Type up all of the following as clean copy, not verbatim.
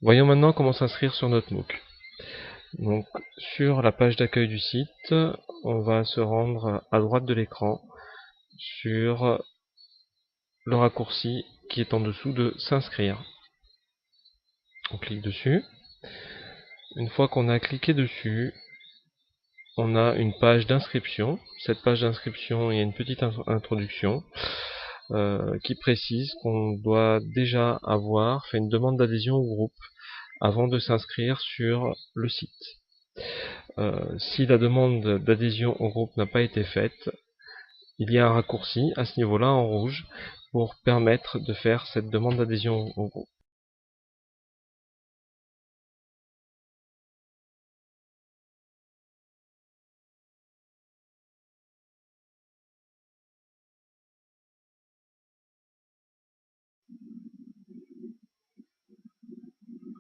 Voyons maintenant comment s'inscrire sur notre MOOC. Donc, sur la page d'accueil du site, on va se rendre à droite de l'écran sur le raccourci qui est en dessous de s'inscrire. On clique dessus. Une fois qu'on a cliqué dessus, on a une page d'inscription. Cette page d'inscription, il y a une petite introduction qui précise qu'on doit déjà avoir fait une demande d'adhésion au groupe avant de s'inscrire sur le site. Si la demande d'adhésion au groupe n'a pas été faite, il y a un raccourci à ce niveau-là en rouge pour permettre de faire cette demande d'adhésion au groupe.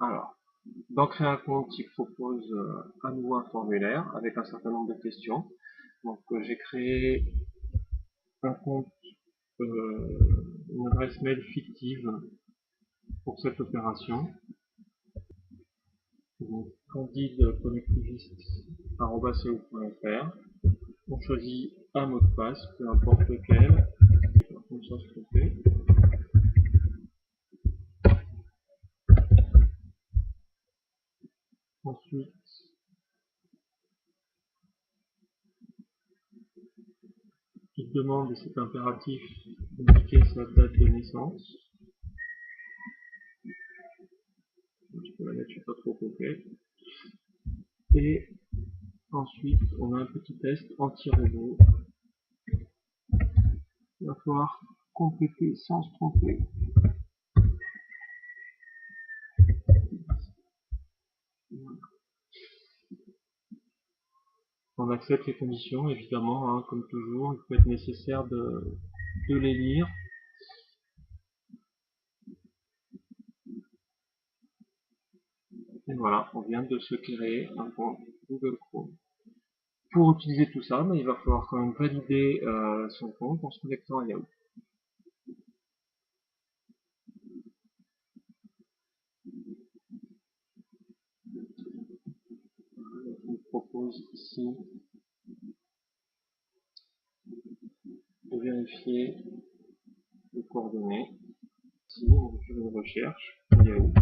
Alors, dans créer un compte, il propose à nouveau un formulaire avec un certain nombre de questions. Donc j'ai créé un compte, une adresse mail fictive pour cette opération. Donc candideconnectiviste@yahoo.fr. On choisit un mot de passe, peu importe lequel, comme ça se tromper. Ensuite, il demande, et c'est impératif, d'indiquer sa date de naissance. Je peux la mettre, je suis pas trop complète. Et ensuite, on a un petit test anti-robot. Il va falloir compléter sans se tromper. On accepte les conditions, évidemment, hein, comme toujours. Il peut être nécessaire de les lire. Et voilà, on vient de se créer un compte Google Chrome. Pour utiliser tout ça, il va falloir quand même valider son compte en se connectant à Yahoo. Il propose ici de vérifier les coordonnées. Ici, on va faire une recherche Yahoo.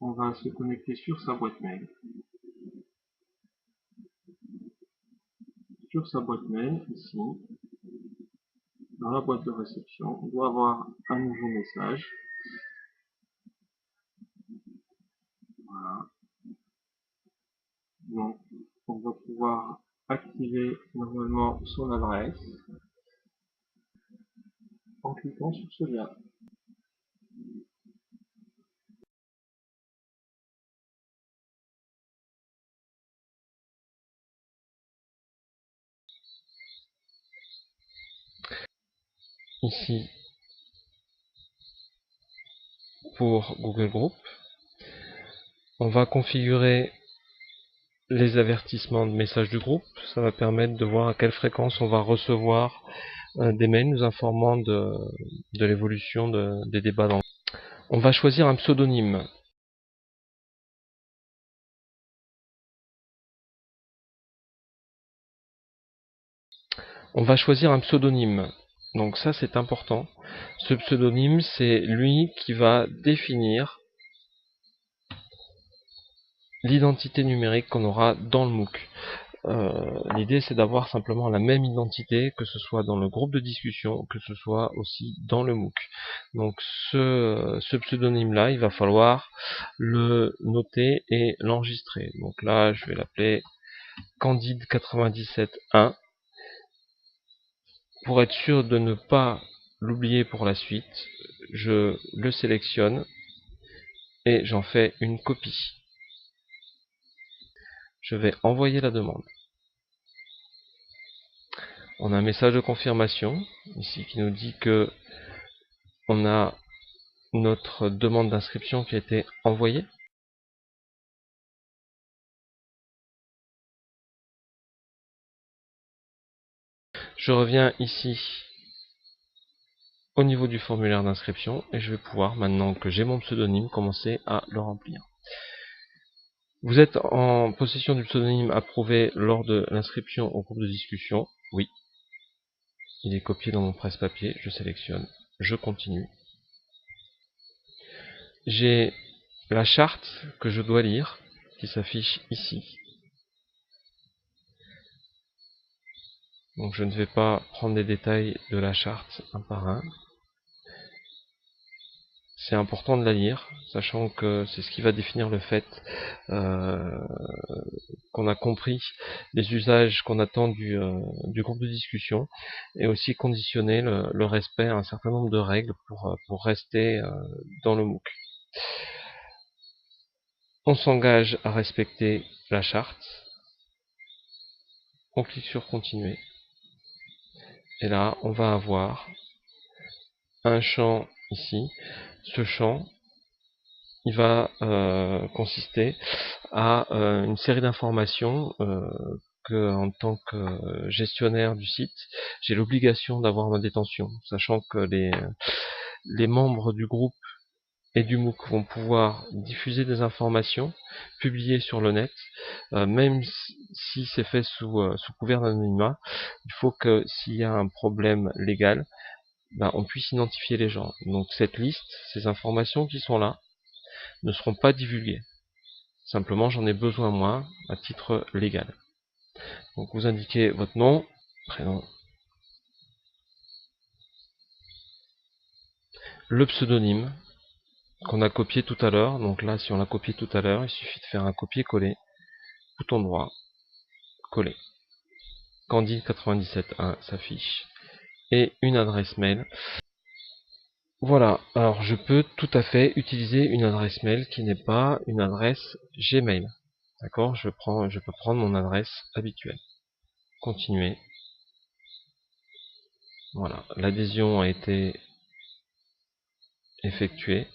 On va se connecter sur sa boîte mail. Sur sa boîte mail, ici, dans la boîte de réception, on doit avoir un nouveau message. Voilà. Donc, on va pouvoir activer normalement son adresse en cliquant sur ce lien. Ici, pour Google Group, on va configurer les avertissements de messages du groupe. Ça va permettre de voir à quelle fréquence on va recevoir des mails nous informant de l'évolution des débats dans le groupe. On va choisir un pseudonyme. On va choisir un pseudonyme. Donc ça c'est important. Ce pseudonyme, c'est lui qui va définir l'identité numérique qu'on aura dans le MOOC. L'idée c'est d'avoir simplement la même identité, que ce soit dans le groupe de discussion, que ce soit aussi dans le MOOC. Donc ce pseudonyme là, il va falloir le noter et l'enregistrer. Donc là je vais l'appeler Candide971. Pour être sûr de ne pas l'oublier pour la suite, je le sélectionne et j'en fais une copie. Je vais envoyer la demande. On a un message de confirmation ici qui nous dit que on a notre demande d'inscription qui a été envoyée. Je reviens ici au niveau du formulaire d'inscription et je vais pouvoir, maintenant que j'ai mon pseudonyme, commencer à le remplir. Vous êtes en possession du pseudonyme approuvé lors de l'inscription au groupe de discussion. Oui. Il est copié dans mon presse-papier. Je sélectionne. Je continue. J'ai la charte que je dois lire qui s'affiche ici. Donc je ne vais pas prendre les détails de la charte un par un. C'est important de la lire, sachant que c'est ce qui va définir le fait qu'on a compris les usages qu'on attend du groupe de discussion, et aussi conditionner le respect à un certain nombre de règles pour rester dans le MOOC. On s'engage à respecter la charte, on clique sur continuer, et là on va avoir un champ ici. Ce champ, il va consister à une série d'informations que, en tant que gestionnaire du site, j'ai l'obligation d'avoir ma détention, sachant que les membres du groupe et du MOOC vont pouvoir diffuser des informations, publier sur le net, même si c'est fait sous couvert d'anonymat. Il faut que s'il y a un problème légal, on puisse identifier les gens. Donc cette liste, ces informations qui sont là, ne seront pas divulguées. Simplement, j'en ai besoin moi, à titre légal. Donc vous indiquez votre nom, prénom, le pseudonyme qu'on a copié tout à l'heure. Donc là, si on l'a copié tout à l'heure, il suffit de faire un copier-coller, bouton droit, coller. Candide 97.1 s'affiche. Et une adresse mail. Voilà, alors je peux tout à fait utiliser une adresse mail qui n'est pas une adresse Gmail. D'accord, je peux prendre mon adresse habituelle. Continuer. Voilà, l'adhésion a été effectuée.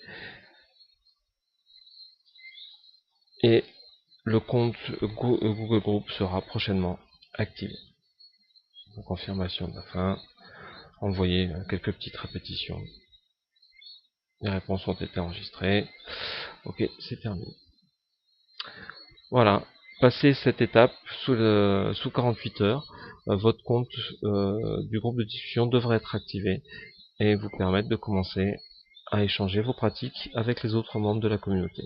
Et le compte Google Group sera prochainement activé. Confirmation de la fin. Envoyer quelques petites répétitions. Les réponses ont été enregistrées. Ok, c'est terminé. Voilà. Passez cette étape sous 48 heures, votre compte du groupe de discussion devrait être activé et vous permettre de commencer à échanger vos pratiques avec les autres membres de la communauté.